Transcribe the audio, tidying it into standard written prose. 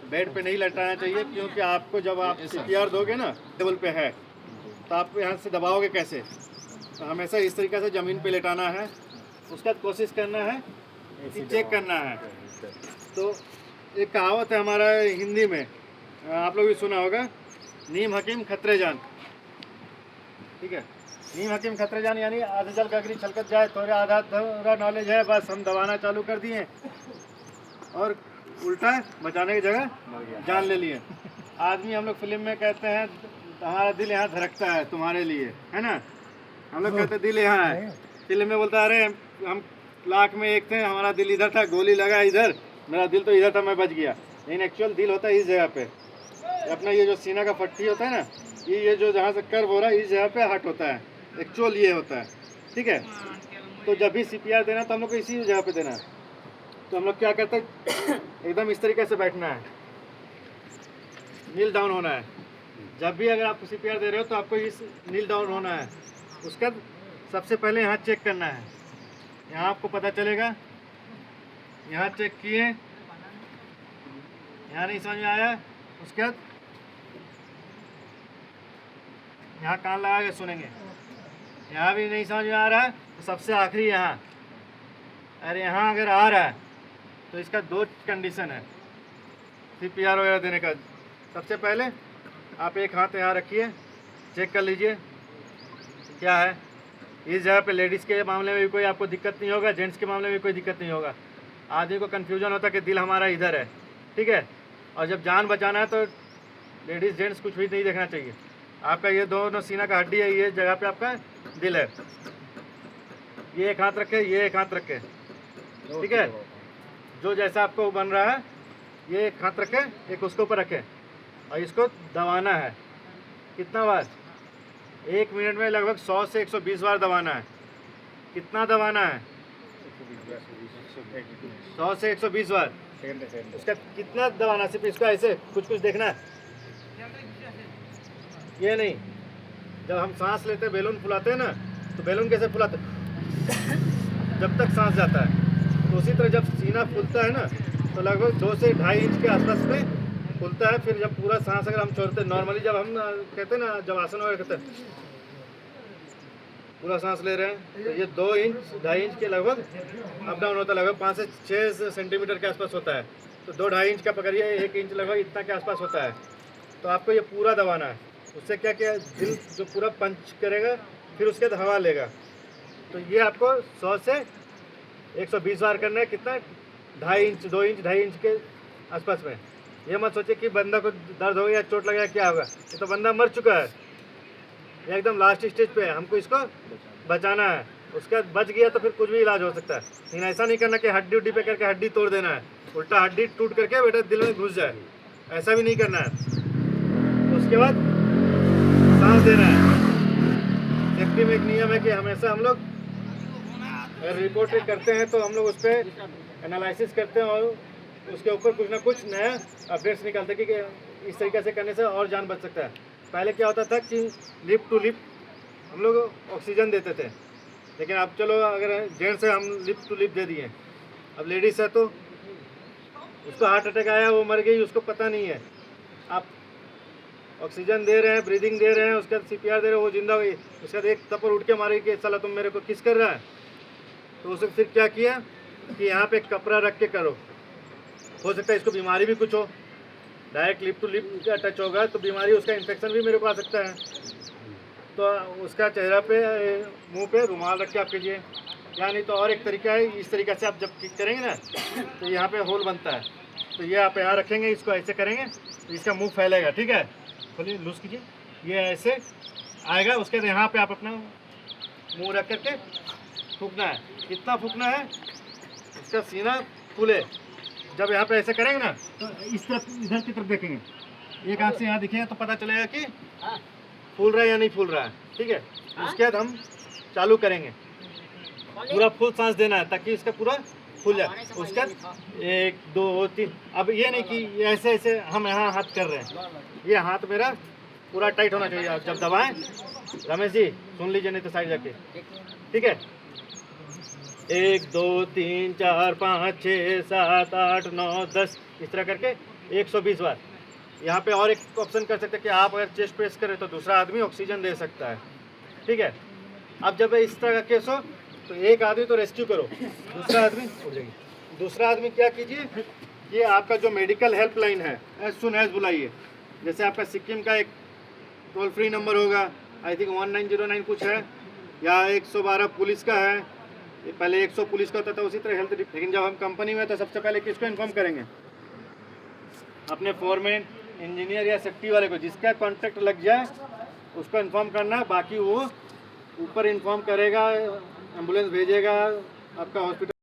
Bed पे नहीं लटाना चाहिए, क्योंकि आपको जब आप CPR दोगे ना, टेबल पे है तो आप यहाँ से दबाओगे कैसे। तो हमेशा इस तरीके से ज़मीन पे लेटाना है। उसका कोशिश करना है कि चेक करना है। तो एक कहावत है हमारा हिंदी में, आप लोग भी सुना होगा, नीम हकीम खतरे जान। ठीक है, नीम हकीम खतरे जान यानी आधे जल गगरी छलकत जाए, थोड़ा आधा थोड़ा नॉलेज है, बस हम दबाना चालू कर दिए और उल्टा बचाने की जगह जान ले लिए। आदमी हम लोग फिल्म में कहते हैं हमारा दिल यहाँ धड़कता है तुम्हारे लिए, है ना। हम लोग कहते हैं दिल यहाँ है, फिल्म में बोलता है अरे हम लाख में एक थे, हमारा दिल इधर था, गोली लगा इधर, मेरा दिल तो इधर था, मैं बच गया। लेकिन एक्चुअल दिल होता है इस जगह पे। अपना ये जो सीना का पट्टी होता है ना, ये जो जहाँ से कर्व हो रहा है इस जगह पे हार्ट होता है, एक्चुअल ये होता है। ठीक है, तो जब भी CPR देना तो हम लोग को इसी जगह पे देना है। तो हम लोग क्या करते हैं, एकदम इस तरीके से बैठना है, नील डाउन होना है। जब भी अगर आप CPR दे रहे हो तो आपको इस नील डाउन होना है। उसका सबसे पहले यहाँ चेक करना है, यहाँ आपको पता चलेगा। यहाँ चेक किए, यहाँ नहीं समझ में आया, उसके बाद यहाँ कान लगा के सुनेंगे। यहाँ भी नहीं समझ में आ रहा है तो सबसे आखिरी यहाँ, अरे यहाँ अगर आ रहा है तो इसका 2 कंडीशन है CPR वगैरह देने का। सबसे पहले आप एक हाथ यहाँ रखिए, चेक कर लीजिए क्या है। इस जगह पे लेडीज़ के मामले में भी कोई आपको दिक्कत नहीं होगा, जेंट्स के मामले में भी कोई दिक्कत नहीं होगा। आदमी को कन्फ्यूजन होता है कि दिल हमारा इधर है, ठीक है। और जब जान बचाना है तो लेडीज़ जेंट्स कुछ भी नहीं देखना चाहिए। आपका ये दोनों सीना का हड्डी है, ये जगह पे आपका दिल है। ये एक हाथ रखे, ये एक हाथ रखे, ठीक है। जो जैसा आपको बन रहा है, ये एक हाथ रखे, एक उसके ऊपर रखे और इसको दबाना है। कितना बार? 1 मिनट में लगभग 100 से 120 बार दबाना है। कितना दबाना है? 100 से 120 बार। उसका कितना दबाना, सिर्फ इसको ऐसे कुछ कुछ देखना है, ये नहीं। जब हम सांस लेते हैं, बैलून फुलाते हैं ना, तो बैलून कैसे फुलाते हैं? जब तक सांस जाता है। तो उसी तरह जब सीना फूलता है ना, तो लगभग 2 से 2.5 इंच के आसपास में फूलता है। फिर जब पूरा सांस अगर हम छोड़ते हैं, नॉर्मली जब हम कहते हैं ना, जब आसन वगैरह करते हैं, पूरा सांस ले रहे हैं, तो ये 2 इंच 2.5 इंच के लगभग अप डाउन होता है। लगभग 5 से 6 सेंटीमीटर के आसपास होता है। तो 2-2.5 इंच का पकड़िए, 1 इंच लगभग इतना के आसपास होता है। तो आपको ये पूरा दबाना है। उससे क्या क्या दिल जो पूरा पंच करेगा, फिर उसके बाद हवा लेगा। तो ये आपको 100 से 120 बार करना है। कितना? 2.5 इंच 2 इंच 2.5 इंच के आसपास में। ये मत सोचिए कि बंदा को दर्द हो गया, चोट लगा, क्या होगा। ये तो बंदा मर चुका है, ये एकदम लास्ट स्टेज पे है, हमको इसको बचाना है। उसके बाद बच गया तो फिर कुछ भी इलाज हो सकता है। लेकिन ऐसा नहीं करना कि हड्डी उड्डी पे करके हड्डी तोड़ देना है, उल्टा हड्डी टूट करके बेटा दिल में घुस जाए, ऐसा भी नहीं करना है। उसके बाद सांस देना है। सेफ्टी में एक नियम है कि हमेशा हम लोग अगर रिपोर्ट करते हैं तो हम लोग उस पर एनालिसिस करते हैं और उसके ऊपर कुछ ना कुछ नया अपडेट्स निकालते हैं कि इस तरीके से करने से और जान बच सकता है। पहले क्या होता था कि लिप टू लिप हम लोग ऑक्सीजन देते थे, लेकिन अब चलो अगर जेंट्स है हम लिप टू लिप दे दिए। अब लेडीज़ है तो उसको हार्ट अटैक आया, वो मर गई, उसको पता नहीं है। आप ऑक्सीजन दे रहे हैं, ब्रीदिंग दे रहे हैं, उसके बाद CPR दे रहे हैं, वो जिंदा हुई। उसके बाद एक थप्पड़ उठ के मारे कि साला तुम मेरे को किस कर रहा है। तो उसने फिर क्या किया कि यहाँ पे कपड़ा रख के करो। हो सकता है इसको बीमारी भी कुछ हो, डायरेक्ट लिप टू लिप का टच होगा तो बीमारी, उसका इन्फेक्शन भी मेरे को आ सकता है। तो उसका चेहरा पे मुंह पे रुमाल रख के आप कीजिए, या नहीं तो और एक तरीका है, इस तरीके से आप जब किक करेंगे ना तो यहाँ पे होल बनता है, तो ये आप यहाँ रखेंगे, इसको ऐसे करेंगे तो इसका मुंह फैलेगा। ठीक है, खोलिए, लूज कीजिए, ये ऐसे आएगा। उसके बाद यहाँ पे आप अपना मुंह रख करके फूकना है। कितना फूकना है? इसका सीना फूले। जब यहाँ पे ऐसे करेंगे ना तो इस तरफ, इधर की तरफ देखेंगे, एक आँख से यहाँ दिखेगा तो पता चलेगा कि फूल रहा है या नहीं फूल रहा है। ठीक है, उसके बाद हम चालू करेंगे, पूरा फुल सांस देना है ताकि इसका पूरा फूल जाए। उसके बाद 1 2 3। अब ये नहीं कि ऐसे ऐसे हम यहाँ हाथ कर रहे हैं, ये हाथ मेरा पूरा टाइट होना चाहिए। आप जब दबाएं, रमेश जी सुन लीजिए, नहीं तो साइड जाके, ठीक है। 1 2 3 4 5 6 7 8 9 10 इस तरह करके 120 बार। यहाँ पे और एक ऑप्शन कर सकते हैं कि आप अगर चेस्ट प्रेस करें तो दूसरा आदमी ऑक्सीजन दे सकता है, ठीक है। अब जब इस तरह का केस हो तो एक आदमी तो रेस्क्यू करो, दूसरा आदमी उड़ जाइए, दूसरा आदमी क्या कीजिए, ये आपका जो मेडिकल हेल्पलाइन है एज सुन एज बुलाइए। जैसे आपका सिक्किम का एक टोल फ्री नंबर होगा, आई थिंक 1909 कुछ है, या 112 पुलिस का है। ये पहले 100 पुलिस का होता था, उसी तरह हेल्थ। लेकिन जब हम कंपनी में तो सबसे पहले किसको इन्फॉर्म करेंगे, अपने फोरमैन, इंजीनियर या सेफ्टी वाले को, जिसका कॉन्ट्रैक्ट लग जाए उसको इन्फॉर्म करना। बाकी वो ऊपर इन्फॉर्म करेगा, एम्बुलेंस भेजेगा, आपका हॉस्पिटल